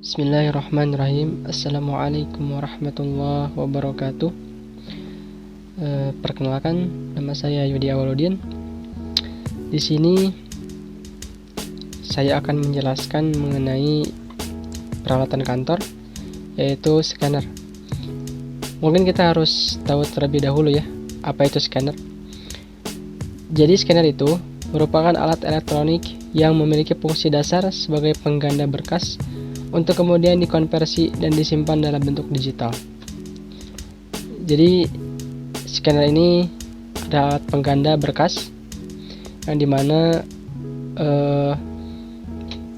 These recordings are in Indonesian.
Bismillahirrahmanirrahim. Assalamualaikum warahmatullahi wabarakatuh. Perkenalkan, nama saya Yudi Awaludin. Di sini saya akan menjelaskan mengenai peralatan kantor, yaitu scanner. Mungkin kita harus tahu terlebih dahulu ya, apa itu scanner. Jadi scanner itu merupakan alat elektronik yang memiliki fungsi dasar sebagai pengganda berkas untuk kemudian dikonversi dan disimpan dalam bentuk digital. Jadi scanner ini ada alat pengganda berkas yang dimana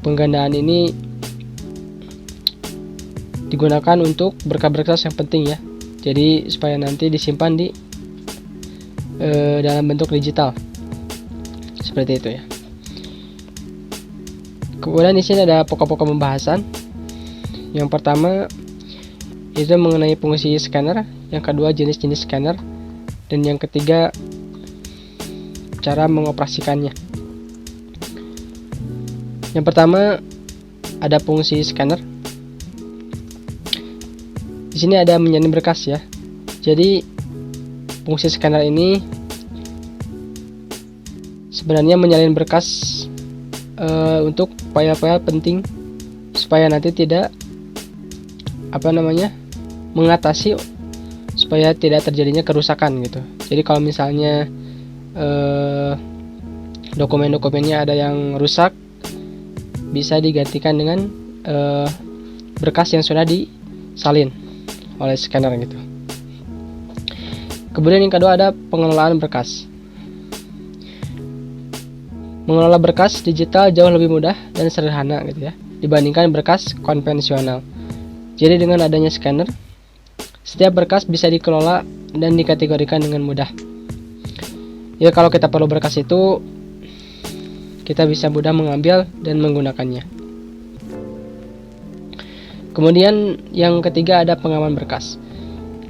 penggandaan ini digunakan untuk berkas-berkas yang penting ya. Jadi supaya nanti disimpan di dalam bentuk digital seperti itu ya. Kemudian di sini ada pokok-pokok pembahasan. Yang pertama itu mengenai fungsi scanner, yang kedua jenis-jenis scanner, dan yang ketiga cara mengoperasikannya. Yang pertama ada fungsi scanner. Di sini ada menyalin berkas ya. Jadi fungsi scanner ini sebenarnya menyalin berkas untuk file-file penting supaya nanti tidak mengatasi supaya tidak terjadinya kerusakan gitu. Jadi kalau misalnya dokumen-dokumennya ada yang rusak, bisa digantikan dengan berkas yang sudah disalin oleh scanner gitu. Kemudian yang kedua ada pengelolaan berkas. Mengelola berkas digital jauh lebih mudah dan sederhana gitu ya dibandingkan berkas konvensional. Jadi dengan adanya scanner, setiap berkas bisa dikelola dan dikategorikan dengan mudah. Ya kalau kita perlu berkas itu, kita bisa mudah mengambil dan menggunakannya. Kemudian yang ketiga ada pengaman berkas.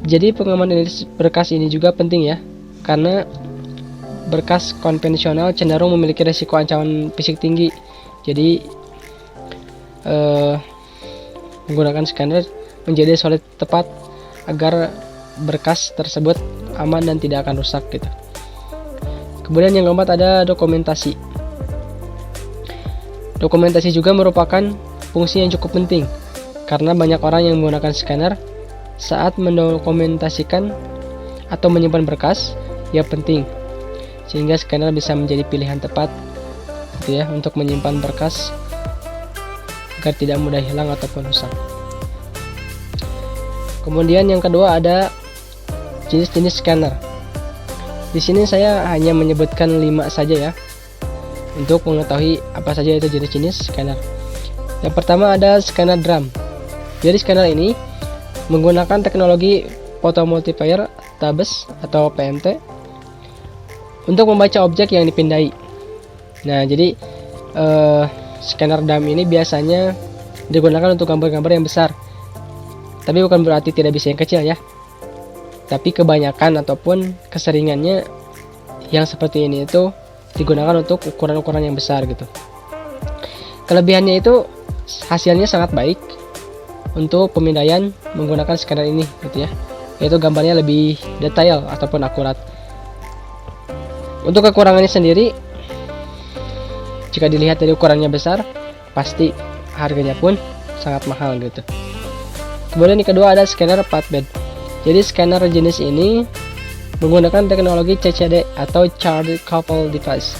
Jadi pengaman berkas ini juga penting ya, karena berkas konvensional cenderung memiliki risiko ancaman fisik tinggi. Jadi menggunakan scanner menjadi sulit tepat agar berkas tersebut aman dan tidak akan rusak gitu. Kemudian yang keempat ada dokumentasi. Dokumentasi juga merupakan fungsi yang cukup penting karena banyak orang yang menggunakan scanner saat mendokumentasikan atau menyimpan berkas yang penting, sehingga scanner bisa menjadi pilihan tepat gitu ya untuk menyimpan berkas agar tidak mudah hilang ataupun rusak. Kemudian yang kedua ada jenis-jenis scanner. Di sini saya hanya menyebutkan 5 saja ya untuk mengetahui apa saja itu jenis-jenis scanner. Yang pertama ada scanner drum. Jadi scanner ini menggunakan teknologi photomultiplier tabes atau PMT untuk membaca objek yang dipindai. Nah, jadi scanner drum ini biasanya digunakan untuk gambar-gambar yang besar. Tapi bukan berarti tidak bisa yang kecil ya. Tapi kebanyakan ataupun keseringannya yang seperti ini itu digunakan untuk ukuran-ukuran yang besar gitu. Kelebihannya itu hasilnya sangat baik untuk pemindaian menggunakan scanner ini gitu ya. Yaitu gambarnya lebih detail ataupun akurat. Untuk kekurangannya sendiri, jika dilihat dari ukurannya besar, pasti harganya pun sangat mahal gitu. Kemudian yang kedua ada scanner flatbed. Jadi scanner jenis ini menggunakan teknologi CCD atau Charge Coupled Device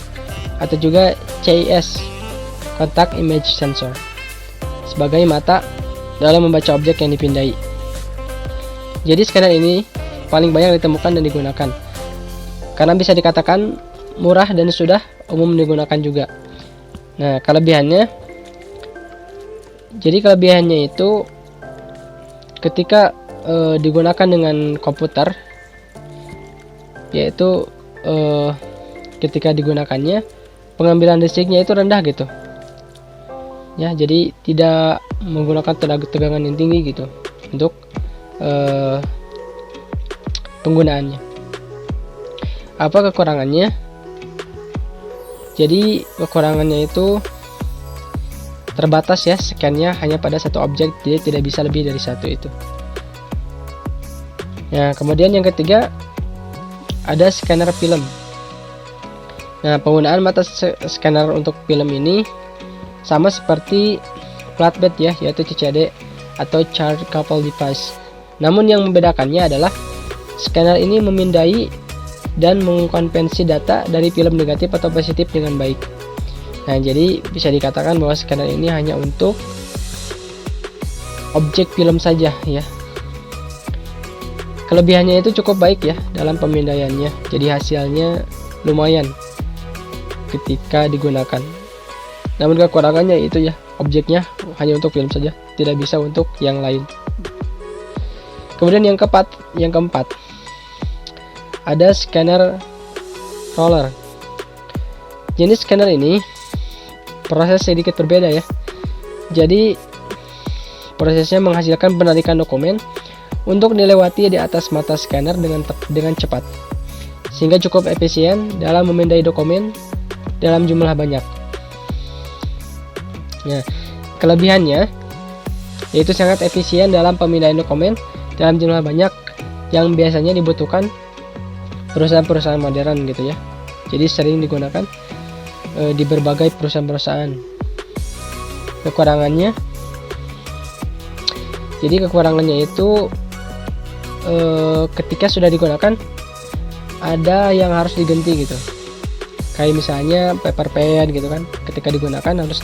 atau juga CIS, Contact Image Sensor, sebagai mata dalam membaca objek yang dipindai. Jadi scanner ini paling banyak ditemukan dan digunakan karena bisa dikatakan murah dan sudah umum digunakan juga. Nah, kelebihannya itu ketika digunakan dengan komputer, yaitu ketika digunakannya pengambilan listriknya itu rendah gitu ya, jadi tidak menggunakan tegangan yang tinggi gitu untuk penggunaannya. Apa kekurangannya? Jadi kekurangannya itu terbatas ya, scan-nya hanya pada satu objek, jadi tidak bisa lebih dari satu itu. Nah, kemudian yang ketiga ada scanner film. Nah, penggunaan mata scanner untuk film ini sama seperti flatbed ya, yaitu CCD atau Charge Coupled Device. Namun yang membedakannya adalah scanner ini memindai dan mengkonversi data dari film negatif atau positif dengan baik. Nah, jadi bisa dikatakan bahwa scanner ini hanya untuk objek film saja ya. Kelebihannya itu cukup baik ya dalam pemindaiannya. Jadi hasilnya lumayan ketika digunakan. Namun kekurangannya itu ya, objeknya hanya untuk film saja, tidak bisa untuk yang lain. Kemudian yang keempat ada scanner roller. Jenis scanner ini proses sedikit berbeda ya. Jadi prosesnya menghasilkan penarikan dokumen untuk dilewati di atas mata scanner dengan cepat, sehingga cukup efisien dalam memindai dokumen dalam jumlah banyak. Nah, kelebihannya yaitu sangat efisien dalam pemindaian dokumen dalam jumlah banyak yang biasanya dibutuhkan perusahaan-perusahaan modern gitu ya. Jadi sering digunakan di berbagai perusahaan-perusahaan. Kekurangannya itu ketika sudah digunakan ada yang harus diganti gitu. Kayak misalnya paper pen gitu kan, ketika digunakan harus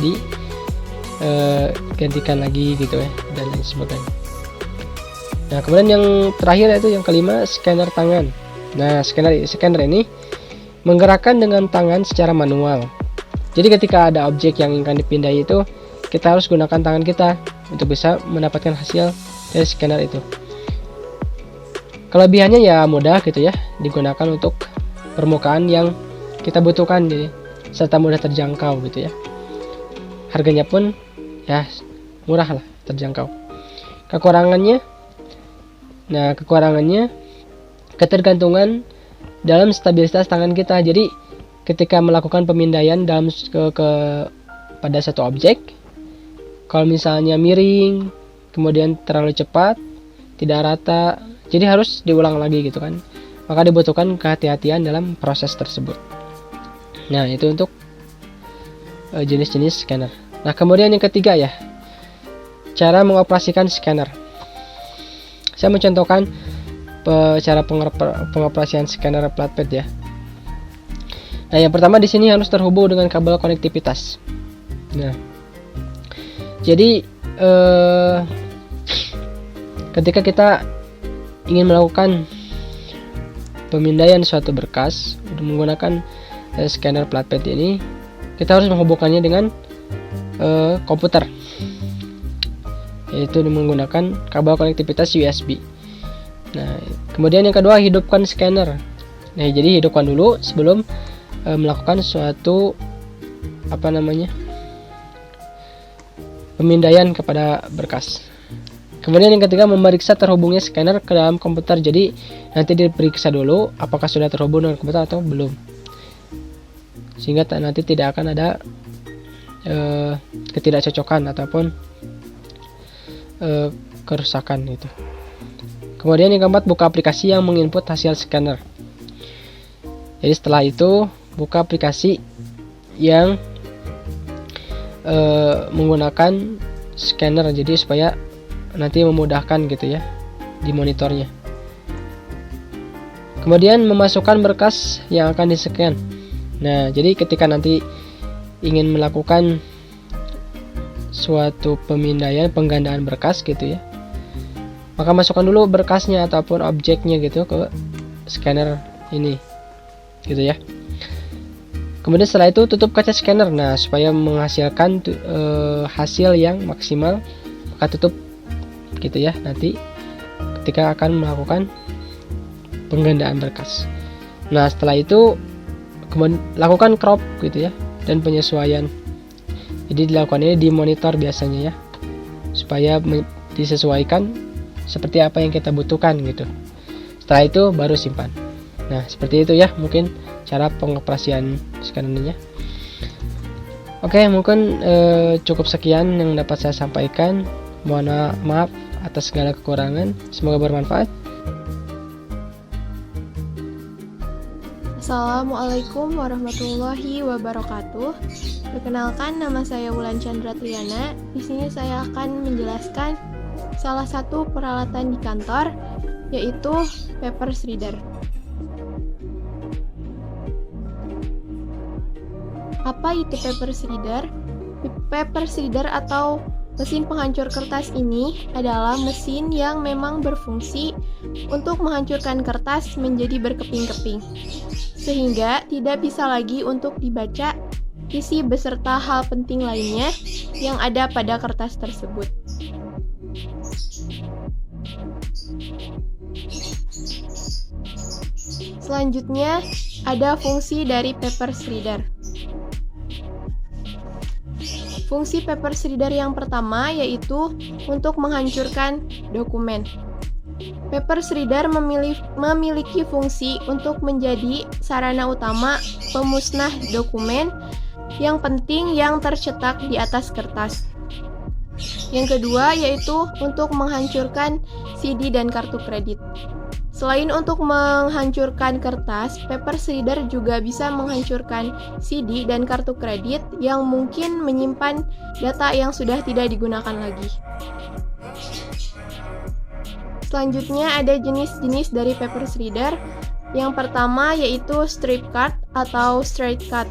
digantikan lagi gitu ya, dan lain sebagainya. Nah, kemudian yang terakhir yaitu yang kelima, scanner tangan. Nah, scanner ini menggerakkan dengan tangan secara manual. Jadi ketika ada objek yang akan dipindai itu, kita harus gunakan tangan kita untuk bisa mendapatkan hasil dari scanner itu. Kelebihannya ya mudah gitu ya, digunakan untuk permukaan yang kita butuhkan, jadi serta mudah terjangkau gitu ya. Harganya pun ya murah lah, terjangkau. Kekurangannya ketergantungan dalam stabilitas tangan kita. Jadi ketika melakukan pemindaian pada satu objek, kalau misalnya miring, kemudian terlalu cepat, tidak rata, jadi harus diulang lagi gitu kan. Maka dibutuhkan kehati-hatian dalam proses tersebut. Nah, itu untuk jenis-jenis scanner. Nah, kemudian yang ketiga ya, cara mengoperasikan scanner. Saya mencontohkan cara pengoperasian scanner flatbed ya. Nah, yang pertama di sini harus terhubung dengan kabel konektivitas. Nah, jadi ketika kita ingin melakukan pemindaian suatu berkas menggunakan scanner flatbed ini, kita harus menghubungkannya dengan komputer, yaitu menggunakan kabel konektivitas USB. Nah, kemudian yang kedua, hidupkan scanner. Nah, jadi hidupkan dulu sebelum melakukan suatu pemindaian kepada berkas. Kemudian yang ketiga, memeriksa terhubungnya scanner ke dalam komputer. Jadi nanti diperiksa dulu apakah sudah terhubung dengan komputer atau belum, sehingga nanti tidak akan ada ketidakcocokan ataupun kerusakan itu. Kemudian yang keempat, buka aplikasi yang menginput hasil scanner. Jadi setelah itu buka aplikasi yang menggunakan scanner, jadi supaya nanti memudahkan gitu ya di monitornya. Kemudian memasukkan berkas yang akan di-scan. Nah, jadi ketika nanti ingin melakukan suatu pemindaian, penggandaan berkas gitu ya, maka masukkan dulu berkasnya ataupun objeknya gitu ke scanner ini gitu ya. Kemudian setelah itu tutup kaca scanner. Nah, supaya menghasilkan hasil yang maksimal, maka tutup gitu ya nanti ketika akan melakukan penggandaan berkas. Nah, setelah itu lakukan crop gitu ya dan penyesuaian. Jadi dilakukan ini di monitor biasanya ya, supaya disesuaikan seperti apa yang kita butuhkan gitu. Setelah itu baru simpan. Nah, seperti itu ya mungkin cara pengoperasian scannernya. Oke, mungkin cukup sekian yang dapat saya sampaikan. Mohon maaf atas segala kekurangan. Semoga bermanfaat. Assalamualaikum warahmatullahi wabarakatuh. Perkenalkan, nama saya Wulan Chandra Triana. Di sini saya akan menjelaskan salah satu peralatan di kantor, yaitu paper shredder. Apa itu paper shredder? Paper shredder atau mesin penghancur kertas ini adalah mesin yang memang berfungsi untuk menghancurkan kertas menjadi berkeping-keping, sehingga tidak bisa lagi untuk dibaca isi beserta hal penting lainnya yang ada pada kertas tersebut. Selanjutnya, ada fungsi dari paper shredder. Fungsi paper shredder yang pertama yaitu untuk menghancurkan dokumen. Paper shredder memiliki fungsi untuk menjadi sarana utama pemusnah dokumen yang penting yang tercetak di atas kertas. Yang kedua yaitu untuk menghancurkan CD dan kartu kredit. Selain untuk menghancurkan kertas, paper shredder juga bisa menghancurkan CD dan kartu kredit yang mungkin menyimpan data yang sudah tidak digunakan lagi. Selanjutnya ada jenis-jenis dari paper shredder. Yang pertama yaitu strip cut atau straight cut.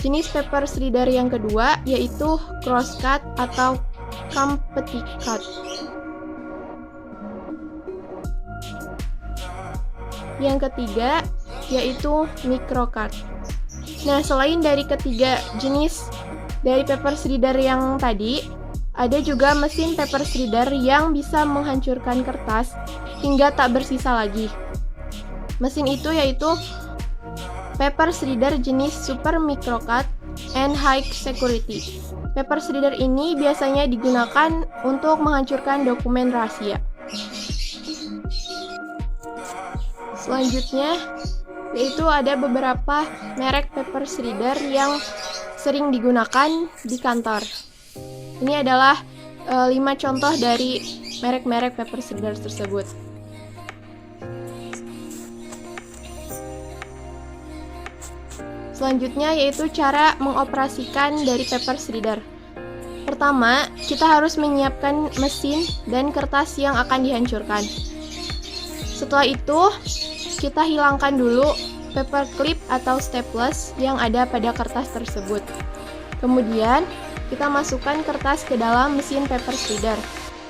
Jenis paper shredder yang kedua yaitu cross cut atau complete cut. Yang ketiga yaitu micro cut. Nah, selain dari ketiga jenis dari paper shredder yang tadi, ada juga mesin paper shredder yang bisa menghancurkan kertas hingga tak bersisa lagi. Mesin itu yaitu paper shredder jenis super micro cut and high security. Paper shredder ini biasanya digunakan untuk menghancurkan dokumen rahasia. Selanjutnya, yaitu ada beberapa merek paper shredder yang sering digunakan di kantor. Ini adalah 5 contoh dari merek-merek paper shredder tersebut. Selanjutnya yaitu cara mengoperasikan dari paper shredder. Pertama, kita harus menyiapkan mesin dan kertas yang akan dihancurkan. Setelah itu, kita hilangkan dulu paper clip atau staples yang ada pada kertas tersebut. Kemudian, kita masukkan kertas ke dalam mesin paper shredder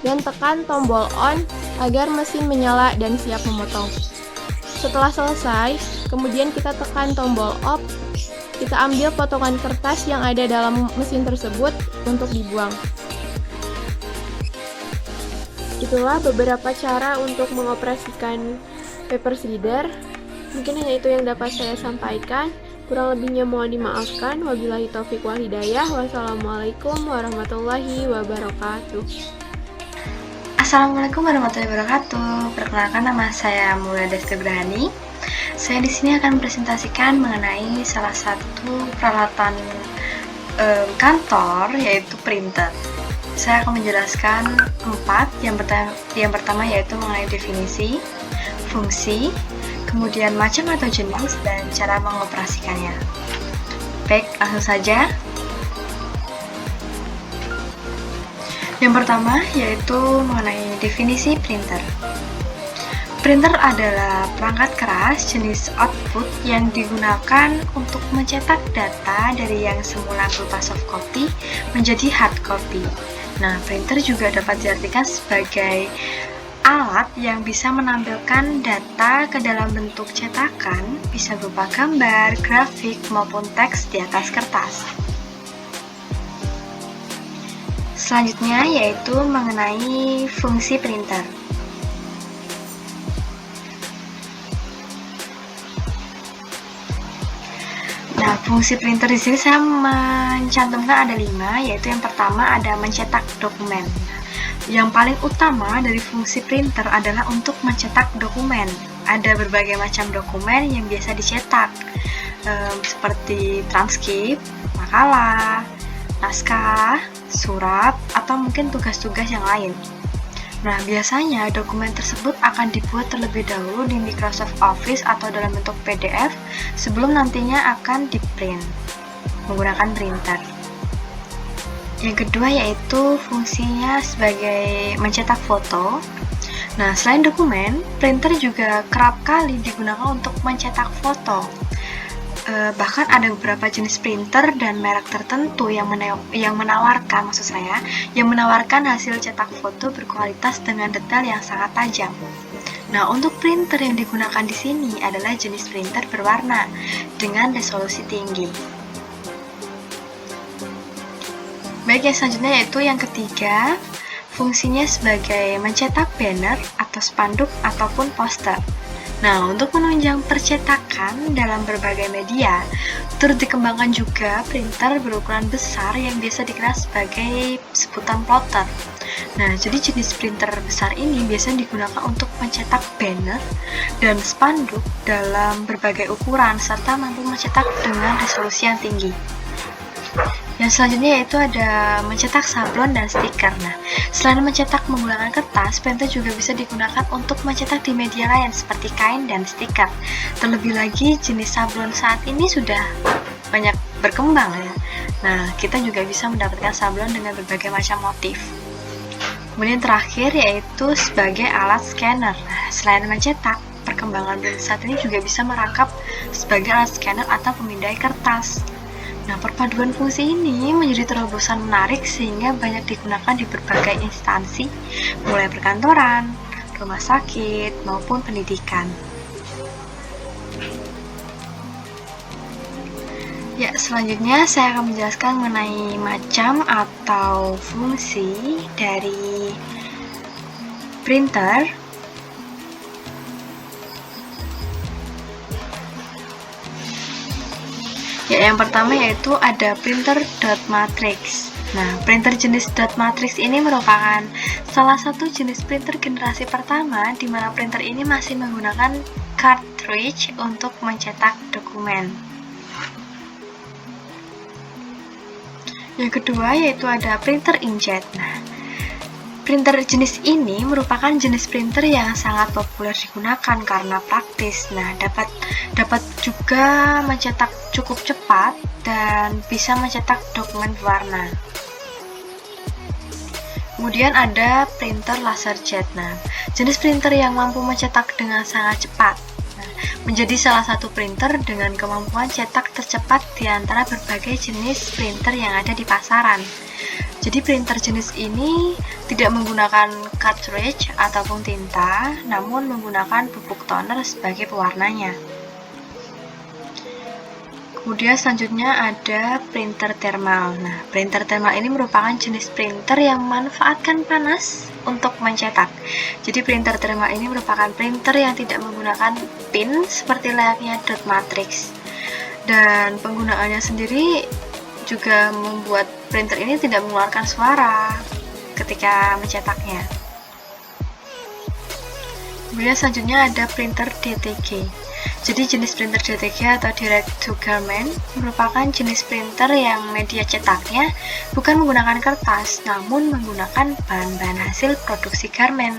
dan tekan tombol on agar mesin menyala dan siap memotong. Setelah selesai, kemudian kita tekan tombol off. Kita ambil potongan kertas yang ada dalam mesin tersebut untuk dibuang. Itulah beberapa cara untuk mengoperasikan paper shredder. Mungkin hanya itu yang dapat saya sampaikan. Kurang lebihnya mohon dimaafkan. Wabillahi taufiq wal hidayah. Wassalamualaikum warahmatullahi wabarakatuh. Assalamualaikum warahmatullahi wabarakatuh. Perkenalkan, nama saya Mulia Desti Brahani. Saya di sini akan presentasikan mengenai salah satu peralatan kantor, yaitu printer. Saya akan menjelaskan 4. Yang pertama yaitu mengenai definisi, fungsi, kemudian macam atau jenis, dan cara mengoperasikannya. Baik, langsung saja. Yang pertama yaitu mengenai definisi printer. Printer adalah perangkat keras jenis output yang digunakan untuk mencetak data dari yang semula berupa soft copy menjadi hard copy. Nah, printer juga dapat diartikan sebagai alat yang bisa menampilkan data ke dalam bentuk cetakan, bisa berupa gambar, grafik, maupun teks di atas kertas. Selanjutnya yaitu mengenai fungsi printer. Nah, fungsi printer di sini saya mencantumkan ada 5, yaitu yang pertama ada mencetak dokumen. Yang paling utama dari fungsi printer adalah untuk mencetak dokumen. Ada berbagai macam dokumen yang biasa dicetak. seperti transkrip, makalah, naskah, surat, atau mungkin tugas-tugas yang lain. Nah, biasanya dokumen tersebut akan dibuat terlebih dahulu di Microsoft Office atau dalam bentuk PDF sebelum nantinya akan di-print menggunakan printer. Yang kedua yaitu fungsinya sebagai mencetak foto. Nah, selain dokumen, printer juga kerap kali digunakan untuk mencetak foto. Bahkan ada beberapa jenis printer dan merek tertentu yang menawarkan hasil cetak foto berkualitas dengan detail yang sangat tajam. Nah, untuk printer yang digunakan di sini adalah jenis printer berwarna dengan resolusi tinggi. Baik, yang selanjutnya yaitu yang ketiga, fungsinya sebagai mencetak banner atau spanduk ataupun poster. Nah, untuk menunjang percetakan dalam berbagai media, turut dikembangkan juga printer berukuran besar yang biasa dikenal sebagai sebutan plotter. Nah, jadi jenis printer besar ini biasanya digunakan untuk mencetak banner dan spanduk dalam berbagai ukuran serta mampu mencetak dengan resolusi yang tinggi. Yang selanjutnya yaitu ada mencetak sablon dan stiker. Nah, selain mencetak menggunakan kertas, printer juga bisa digunakan untuk mencetak di media lain seperti kain dan stiker. Terlebih lagi, jenis sablon saat ini sudah banyak berkembang ya. Nah, kita juga bisa mendapatkan sablon dengan berbagai macam motif. Kemudian terakhir yaitu sebagai alat scanner. Nah, selain mencetak, perkembangan printer saat ini juga bisa merangkap sebagai alat scanner atau pemindai kertas. Nah, perpaduan fungsi ini menjadi terobosan menarik sehingga banyak digunakan di berbagai instansi, mulai perkantoran, rumah sakit, maupun pendidikan. Ya, selanjutnya saya akan menjelaskan mengenai macam atau fungsi dari printer. Ya, yang pertama yaitu ada printer dot matrix. Nah, printer jenis dot matrix ini merupakan salah satu jenis printer generasi pertama di mana printer ini masih menggunakan cartridge untuk mencetak dokumen. Yang kedua yaitu ada printer inkjet. Nah, printer jenis ini merupakan jenis printer yang sangat populer digunakan karena praktis. Nah, dapat juga mencetak cukup cepat dan bisa mencetak dokumen berwarna. Kemudian ada printer laserjet. Nah, jenis printer yang mampu mencetak dengan sangat cepat. Nah, menjadi salah satu printer dengan kemampuan cetak tercepat di antara berbagai jenis printer yang ada di pasaran. Jadi printer jenis ini tidak menggunakan cartridge ataupun tinta, namun menggunakan bubuk toner sebagai pewarnanya. Kemudian selanjutnya ada printer thermal. Nah, printer thermal ini merupakan jenis printer yang memanfaatkan panas untuk mencetak. Jadi printer thermal ini merupakan printer yang tidak menggunakan pin seperti layaknya dot matrix. Dan penggunaannya sendiri juga membuat printer ini tidak mengeluarkan suara ketika mencetaknya. Kemudian selanjutnya ada printer DTG. Jadi jenis printer DTG atau Direct to Garment merupakan jenis printer yang media cetaknya bukan menggunakan kertas, namun menggunakan bahan-bahan hasil produksi garment,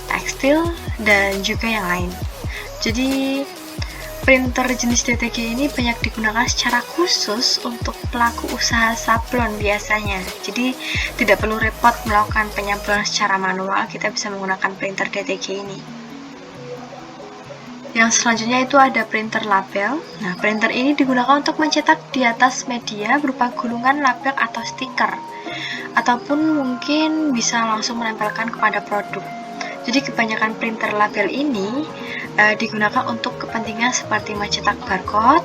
tekstil, dan juga yang lain. Jadi printer jenis DTG ini banyak digunakan secara khusus untuk pelaku usaha sablon biasanya. Jadi tidak perlu repot melakukan penyablonan secara manual, kita bisa menggunakan printer DTG ini. Yang selanjutnya itu ada printer label. Nah, printer ini digunakan untuk mencetak di atas media berupa gulungan label atau stiker, ataupun mungkin bisa langsung menempelkan kepada produk. Jadi kebanyakan printer label ini digunakan untuk kepentingan seperti mencetak barcode,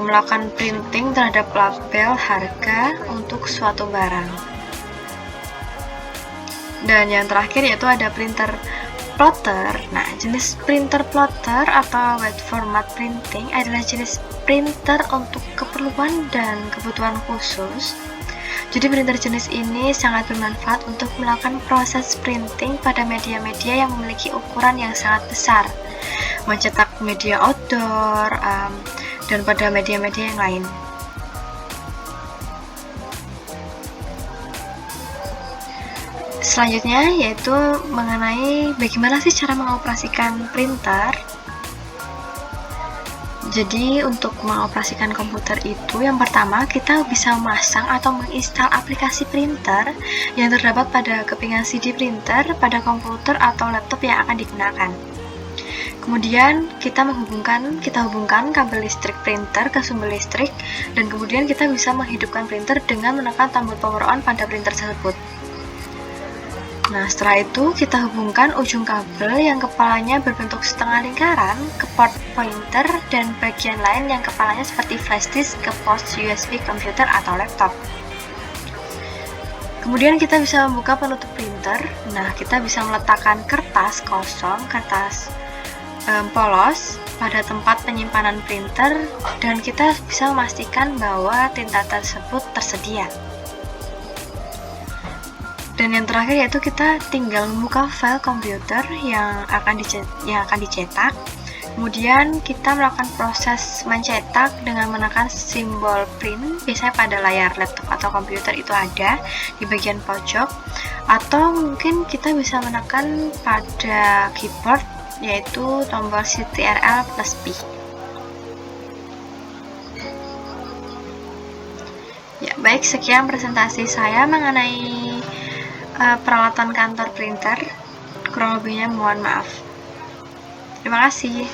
melakukan printing terhadap label harga untuk suatu barang. Dan yang terakhir yaitu ada printer plotter. Nah, jenis printer plotter atau wide format printing adalah jenis printer untuk keperluan dan kebutuhan khusus. Jadi printer jenis ini sangat bermanfaat untuk melakukan proses printing pada media-media yang memiliki ukuran yang sangat besar, mencetak media outdoor, dan pada media-media yang lain. Selanjutnya yaitu mengenai bagaimana sih cara mengoperasikan printer. Jadi untuk mengoperasikan komputer itu, yang pertama kita bisa memasang atau menginstal aplikasi printer yang terdapat pada kepingan CD printer pada komputer atau laptop yang akan digunakan. Kemudian kita hubungkan kabel listrik printer ke sumber listrik, dan kemudian kita bisa menghidupkan printer dengan menekan tombol power on pada printer tersebut. Nah, setelah itu kita hubungkan ujung kabel yang kepalanya berbentuk setengah lingkaran ke port pointer dan bagian lain yang kepalanya seperti flash disk ke port USB komputer atau laptop. Kemudian kita bisa membuka penutup printer. Nah, kita bisa meletakkan kertas kosong, kertas polos pada tempat penyimpanan printer, dan kita bisa memastikan bahwa tinta tersebut tersedia. Dan yang terakhir yaitu kita tinggal membuka file komputer yang akan dicetak. Kemudian kita melakukan proses mencetak dengan menekan simbol print, biasanya pada layar laptop atau komputer itu ada di bagian pojok, atau mungkin kita bisa menekan pada keyboard yaitu tombol Ctrl+P. Ya, baik, sekian presentasi saya mengenai peralatan kantor printer. Kurang lebihnya mohon maaf. Terima kasih.